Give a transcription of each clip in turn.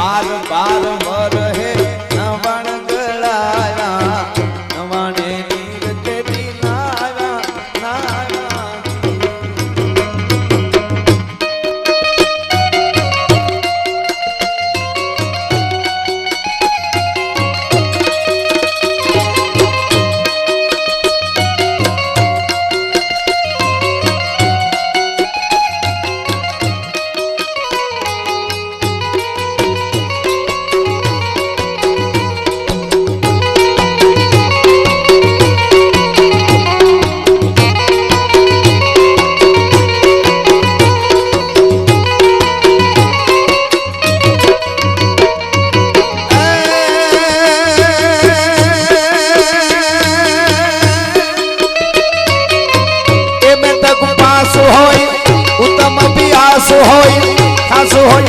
बार बार मरहे नवण गलाया नवाणे नीर तेरी नारा नारा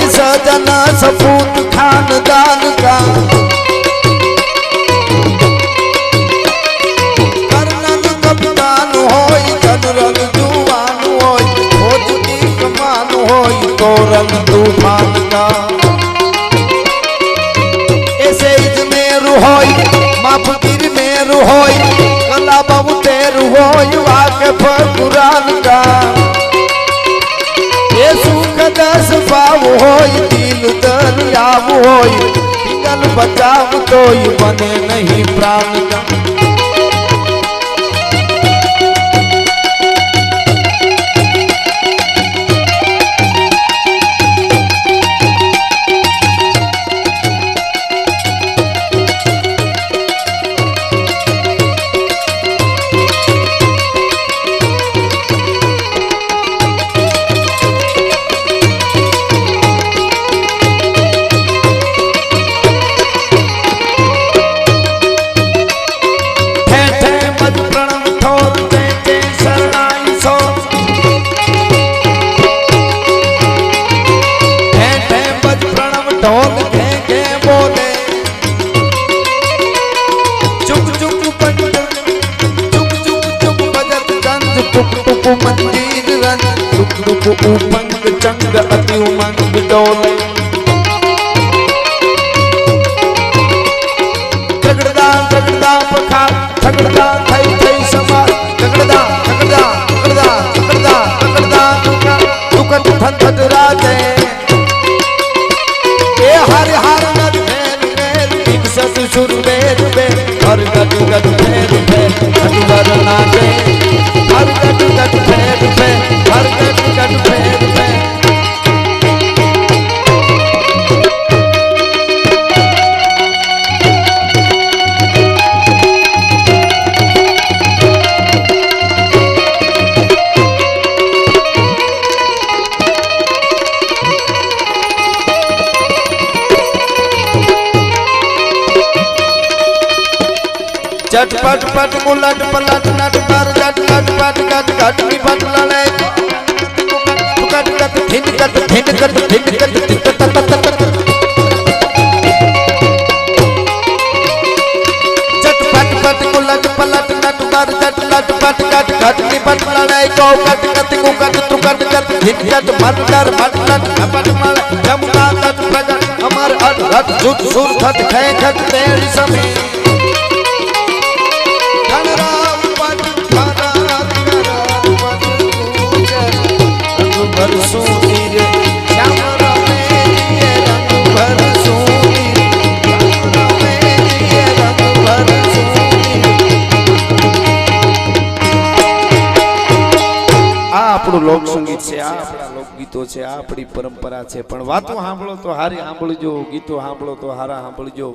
सजन सपूत खानदान का कर्नल कप्तान होय जनरल जुवान होय फौज की कमान होय तोरन तूफान का ऐसे इजमेर होय माफकीर मेर होय कला बहुतेर होय वाकिफ कुरान का दस पाव होय दिल दरियाव होय पिघल बचाव तो बने नहीं प्राण का मंदिर रन दुख दुख उपंग चंग अति उमंग डोले झगड़दा झगड़दा पखा झगड़दा थई थई समा झगड़दा झगड़दा झगड़दा झगड़दा झगड़दा दुखत थत राजे ए हर हर नद मेर मेर विकसत सुर मेर मेर हर गद गद मेर मेर हर नाचे हर गट गट फेर पे हर गट गट फेर पे चटपट पट उलट पलट नट पर गट गट पट गट गट नि पट लड़े गट गट धिन गट धिन गट धिन गट चटपट पट उलट पलट नट पर गट गट पट गट गट नि पट लड़े को गट गट को गट तु गट गट धिन गट मत कर मत लट पट मल जमुना तट प्रगट अमर अट रट जुट सुर थट खे खट तेरी समी આપણું લોક સંગીત છે આ આપણા લોકગીતો છે આ આપણી પરંપરા છે પણ વાતો સાંભળો તો હારી સાંભળજો ગીતો સાંભળો તો હારા સાંભળજો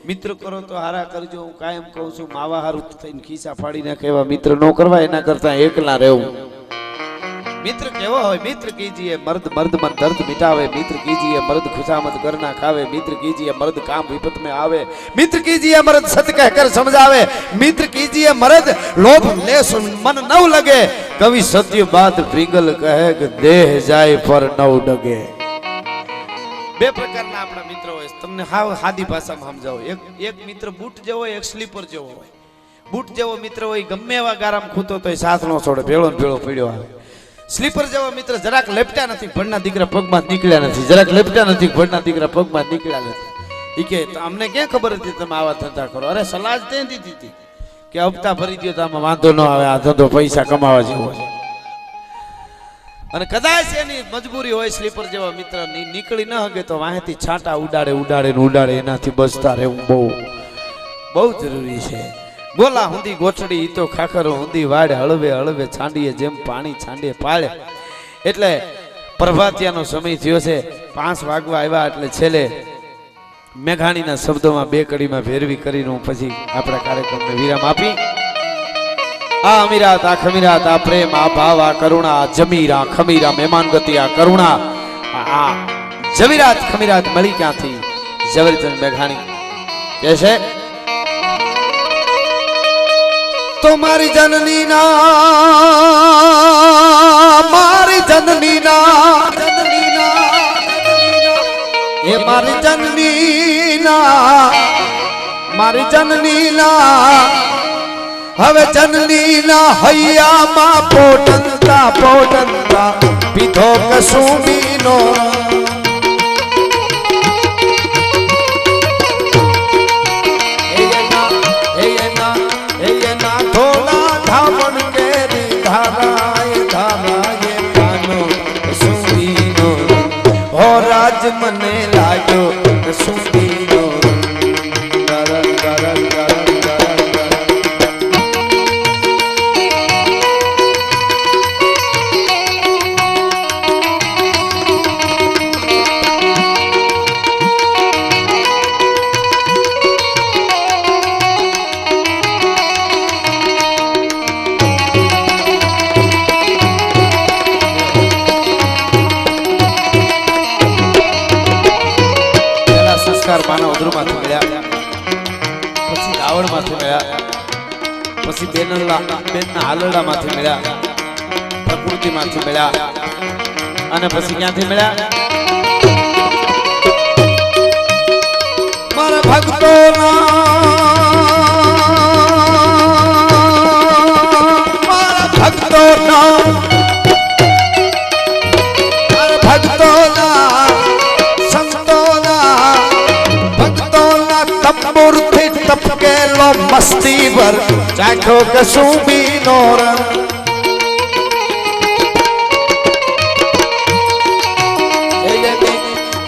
મિત્ર કરો તો હારા કરજો હું કાયમ કહું છું માવા હારું થઈને ખીસા ફાડી નાખે એવા મિત્ર ન કરવા એના કરતા એકલા રહેવું मित्र केवो होय मित्र कीजिए मर्द मर्द मन दर्द मिटावे मित्र कीजिए मर्द खुशामद करना खावे मित्र कीजिए मर्द काम विपत में आवे मित्र कीजिए मर्द सत्य कहकर समझावे मित्र कीजिए मर्द लोभ लेस मन न लगे कवि सत्य बात पिंगल कहे कि देह जाए पर न डगे બે પ્રકારના આપણા મિત્રો હોય તમને હાવ સાદી ભાષામાં સમજાવો એક મિત્ર બૂટ જેવો હોય એક સ્લીપર જેવો હોય બૂટ જેવો મિત્ર હોય ગમે એવા ગારામાં ખૂતો તોય સાથ નો છોડે ભેળો ને ભેળો પીડ્યો આવે સ્લીપર જેવા મિત્ર જરાક લેપટ્યા નથી, ભણના દીકરા પગમાં નીકળ્યા નથી, જરાક લેપટ્યા નથી, ભણના દીકરા પગમાં નીકળ્યા નથી. ઈ કે અમને ક્યાં ખબર હતી તમે આવા ધંધા કરો? અરે સલાહ જ તે દીધી હતી કે હપ્તા ભરી દો તો આમાં વાંધો ન આવે, આ ધંધો પૈસા કમાવા જેવો છે. અને કદાચ એની મજબૂરી હોય સ્લીપર જેવા મિત્ર નીકળી ન હગે તો વાહેથી છાંટા ઉડાડે ઉડાડે ને ઉડાડે, એનાથી બચતા રહેવું બહુ બહુ જરૂરી છે. ગોલા હુંદી ગોઠડી ઈ તો ખાખરો હુંદી વાડ, હળવે હળવે છાંડીએ જેમ પાણી છાંડીએ પાળે. એટલે પ્રભાતિયાનો સમય થયો છે, 5 વાગવા આવ્યા. એટલે છેલ્લે મેઘાણીના શબ્દોમાં 2 કડીમાં ભેરવી કરીને હું પછી આપણા કાર્યક્રમને વિરામ આપી. આ અમીરાત, આ ખમીરાત, આ પ્રેમ, આ ભાવ, આ કરુણા, આ જમીરા ખમીરા મહેમાન ગતિ, આ કરુણા, આ જમીરાત ખમીરાત મળી ક્યાંથી? ઝવેરચંદ મેઘાણી કહે છે તો મારી જનની ના, મારી જનની ના, એ મારી જનની ના, મારી જનની ના, હવે જનની ના હૈયામાં પોટંતા પોટંતા પીધો કસુંબીનો. મને લાગ્યો સુંદીનો ગરમ ગરમ ગરમ ગરમ માનવ અધ્રુમાંથી મળ્યા, પછી રાવણમાંથી મળ્યા, પછી બેનના હાલરડામાંથી મળ્યા, પ્રકૃતિમાંથી મળ્યા, અને પછી ક્યાંથી મળ્યા? મારા ભક્તોના, મારા ભક્તોના, મારા ભક્તોના તંબુરથી તપકેલો મસ્તી ભર ચાખો કસુંબીનો રંગ.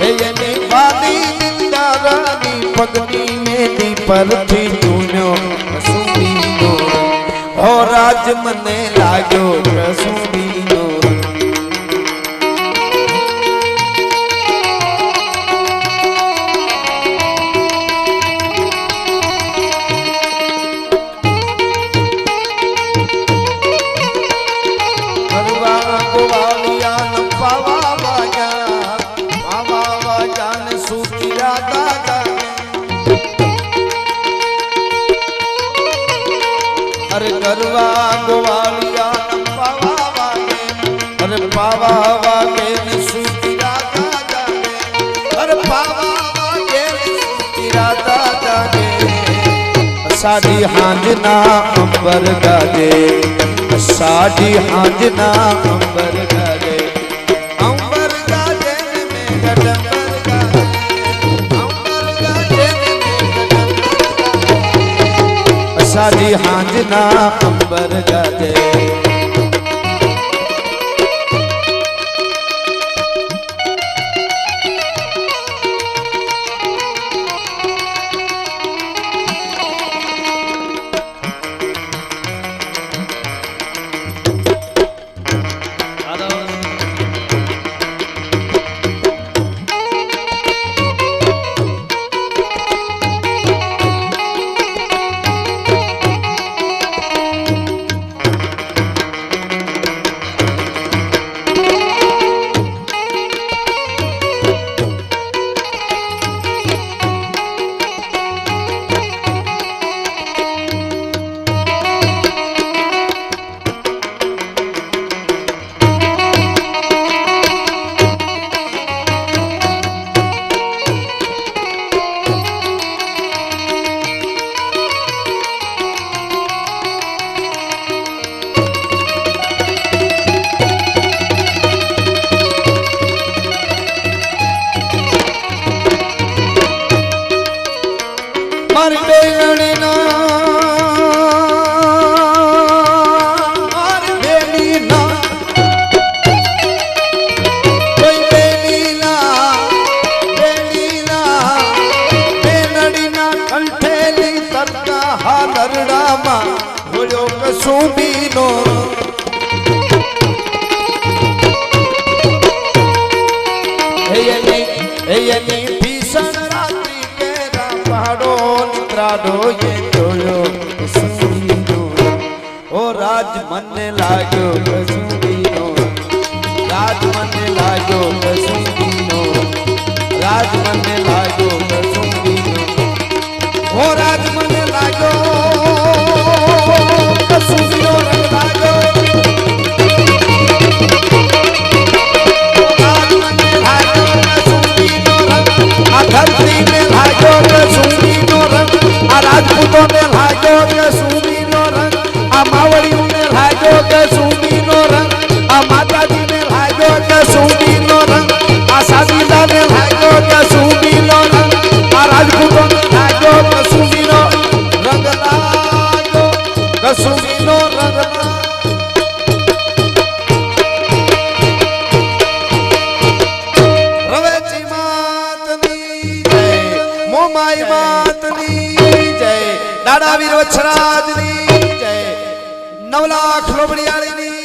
એની વાદી નિંદારાની પગની મેદી પરથી ચૂન્યો કસુંબીનો રંગ. ઓ રાજ મને લાગ્યો કસુંબીનો રંગ. અરે ગરવા ગોવાલિયા પાવા વાગે, અરે પાવા વાગે ને સુતી રાતા જાગે, અરે પાવા વાગે ને સુતી રાતા જાગે. સાડી હાંજના અંબર ગાજે, સાડી હાંજના અંબર ગાજે, અંબર ગાજે ને મેઘડંબર ગાજે, અંબર ગાજે ને મેઘડંબર. સાડી હાંજના અંબર ગાજે. એની ભીષણ રાત્રિ કેરા પહાડો નિદ્રાડો એ જોયો કસુંબીનો ઓ રાજ મને લાગ્યો કસુંબીનો રાજ મને લાગ્યો કસુંબીનો રાજ મને લાગ્યો કસુંબીનો ઓ રાજ મને લાગ્યો કસુંબીનો રંગ લાગ્યો ધરતી ને લાગ્યો કસુંબીનો રંગ આ રાજપૂતો ને લાગ્યો કસુંબીનો રંગ આ માવડીઓ ને લાગ્યો કસુંબીનો રંગ આ માતાજી ને લાગ્યો કસુંબીનો રંગ આ સાદીદા ને લાગ્યો કસુંબીનો રંગ આ રાજપૂતો ને લાગ્યો કસુંબીનો રંગ લાગ્યો કસુંબીનો રંગ માઈ માતની જય દાડા વીર વછરાજની જય 9 લાખ લોબડિયાળીની